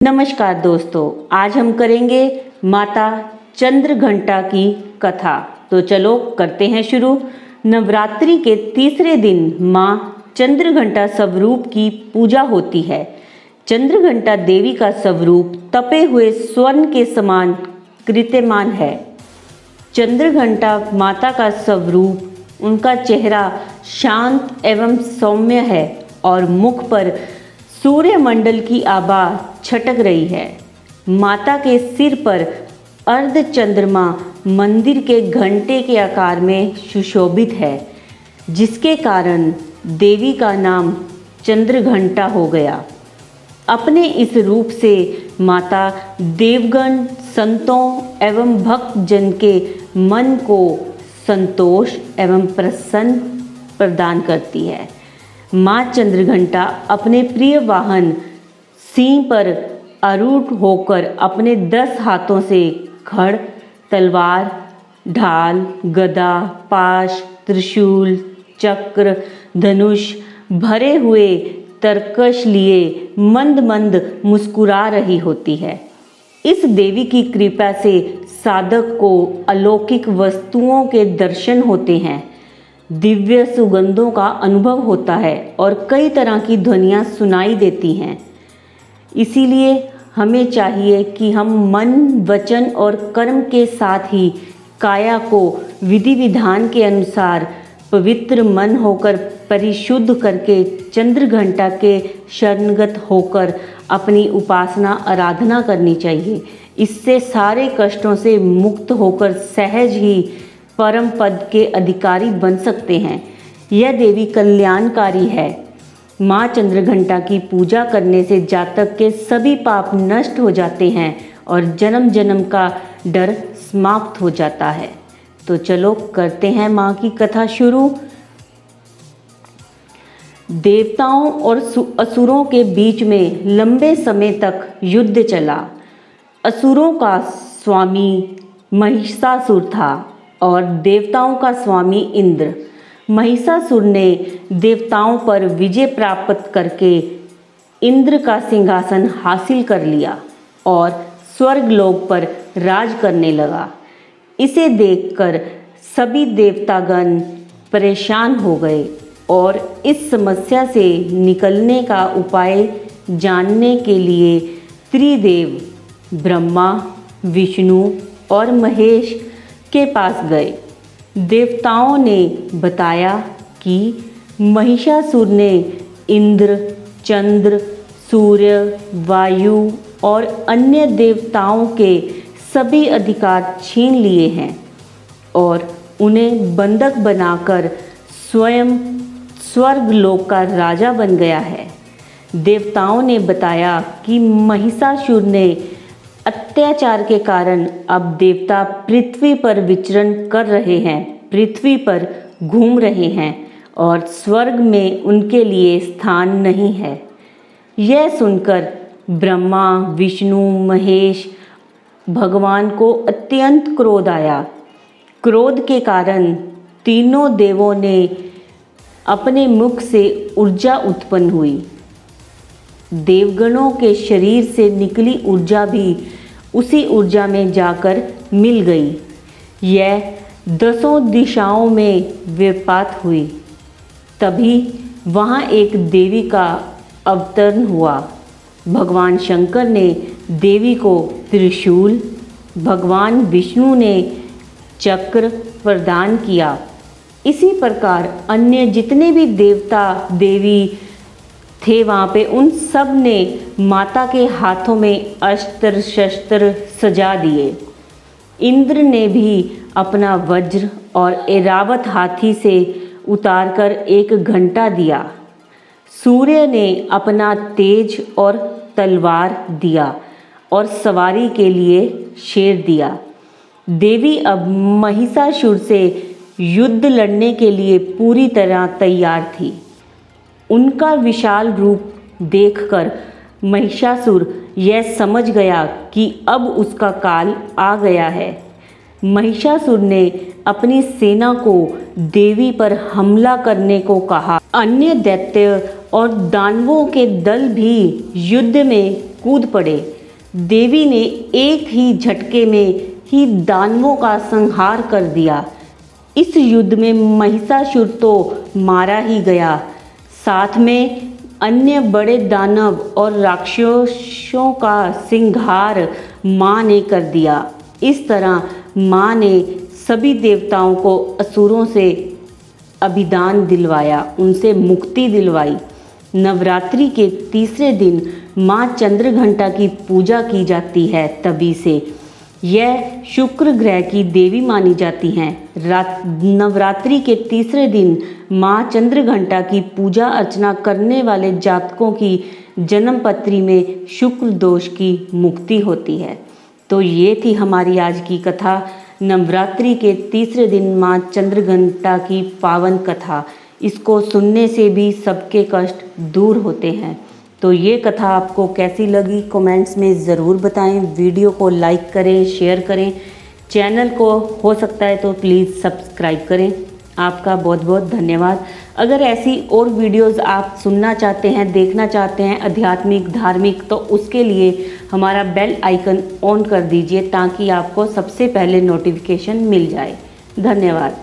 नमस्कार दोस्तों, आज हम करेंगे माता चंद्रघंटा की कथा। तो चलो करते हैं शुरू। नवरात्रि के तीसरे दिन माँ चंद्रघंटा स्वरूप की पूजा होती है। चंद्रघंटा देवी का स्वरूप तपे हुए स्वर्ण के समान कृत्यमान है। चंद्रघंटा माता का स्वरूप, उनका चेहरा शांत एवं सौम्य है और मुख पर सूर्यमंडल की आभा छटक रही है। माता के सिर पर अर्ध चंद्रमा मंदिर के घंटे के आकार में सुशोभित है, जिसके कारण देवी का नाम चंद्रघंटा हो गया। अपने इस रूप से माता देवगण, संतों एवं भक्तजन के मन को संतोष एवं प्रसन्न प्रदान करती है। माँ चंद्रघंटा अपने प्रिय वाहन सिंह पर आरूढ़ होकर अपने 10 हाथों से खड़, तलवार, ढाल, गदा, पाश, त्रिशूल, चक्र, धनुष भरे हुए तरकश लिए मंद मंद मुस्कुरा रही होती है। इस देवी की कृपा से साधक को अलौकिक वस्तुओं के दर्शन होते हैं, दिव्य सुगंधों का अनुभव होता है और कई तरह की ध्वनियाँ सुनाई देती हैं। इसीलिए हमें चाहिए कि हम मन, वचन और कर्म के साथ ही काया को विधि विधान के अनुसार पवित्र मन होकर परिशुद्ध करके चंद्रघंटा के शरणगत होकर अपनी उपासना आराधना करनी चाहिए। इससे सारे कष्टों से मुक्त होकर सहज ही परम पद के अधिकारी बन सकते हैं। यह देवी कल्याणकारी है। माँ चंद्रघंटा की पूजा करने से जातक के सभी पाप नष्ट हो जाते हैं और जन्म जन्म का डर समाप्त हो जाता है। तो चलो करते हैं माँ की कथा शुरू। देवताओं और असुरों के बीच में लंबे समय तक युद्ध चला। असुरों का स्वामी महिषासुर था और देवताओं का स्वामी इंद्र। महिषासुर ने देवताओं पर विजय प्राप्त करके इंद्र का सिंहासन हासिल कर लिया और स्वर्गलोक पर राज करने लगा। इसे देखकर सभी देवतागण परेशान हो गए और इस समस्या से निकलने का उपाय जानने के लिए त्रिदेव ब्रह्मा, विष्णु और महेश के पास गए। देवताओं ने बताया कि महिषासुर ने इंद्र, चंद्र, सूर्य, वायु और अन्य देवताओं के सभी अधिकार छीन लिए हैं और उन्हें बंधक बनाकर स्वयं स्वर्गलोक का राजा बन गया है। देवताओं ने बताया कि महिषासुर ने अत्याचार के कारण अब देवता पृथ्वी पर विचरण कर रहे हैं, पृथ्वी पर घूम रहे हैं और स्वर्ग में उनके लिए स्थान नहीं है। यह सुनकर ब्रह्मा, विष्णु, महेश भगवान को अत्यंत क्रोध आया। क्रोध के कारण तीनों देवों ने अपने मुख से ऊर्जा उत्पन्न हुई। देवगणों के शरीर से निकली ऊर्जा भी उसी ऊर्जा में जाकर मिल गई। यह 10 दिशाओं में व्याप्त हुई। तभी वहाँ एक देवी का अवतरण हुआ। भगवान शंकर ने देवी को त्रिशूल, भगवान विष्णु ने चक्र प्रदान किया। इसी प्रकार अन्य जितने भी देवता देवी थे वहाँ पे, उन सब ने माता के हाथों में अस्त्र शस्त्र सजा दिए। इंद्र ने भी अपना वज्र और ऐरावत हाथी से उतारकर एक घंटा दिया। सूर्य ने अपना तेज और तलवार दिया और सवारी के लिए शेर दिया। देवी अब महिषासुर से युद्ध लड़ने के लिए पूरी तरह तैयार थी। उनका विशाल रूप देखकर महिषासुर यह समझ गया कि अब उसका काल आ गया है। महिषासुर ने अपनी सेना को देवी पर हमला करने को कहा। अन्य दैत्य और दानवों के दल भी युद्ध में कूद पड़े। देवी ने एक ही झटके में ही दानवों का संहार कर दिया। इस युद्ध में महिषासुर तो मारा ही गया, साथ में अन्य बड़े दानव और राक्षसों का संहार माँ ने कर दिया। इस तरह माँ ने सभी देवताओं को असुरों से अभिदान दिलवाया, उनसे मुक्ति दिलवाई। नवरात्रि के तीसरे दिन माँ चंद्रघंटा की पूजा की जाती है, तभी से यह शुक्र ग्रह की देवी मानी जाती हैं। नवरात्रि के तीसरे दिन माँ चंद्रघंटा की पूजा अर्चना करने वाले जातकों की जन्मपत्री में शुक्र दोष की मुक्ति होती है। तो ये थी हमारी आज की कथा, नवरात्रि के तीसरे दिन माँ चंद्रघंटा की पावन कथा। इसको सुनने से भी सबके कष्ट दूर होते हैं। तो ये कथा आपको कैसी लगी कमेंट्स में ज़रूर बताएं। वीडियो को लाइक करें, शेयर करें, चैनल को हो सकता है तो प्लीज़ सब्सक्राइब करें। आपका बहुत बहुत धन्यवाद। अगर ऐसी और वीडियोस आप सुनना चाहते हैं, देखना चाहते हैं आध्यात्मिक, धार्मिक, तो उसके लिए हमारा बेल आइकन ऑन कर दीजिए ताकि आपको सबसे पहले नोटिफिकेशन मिल जाए। धन्यवाद।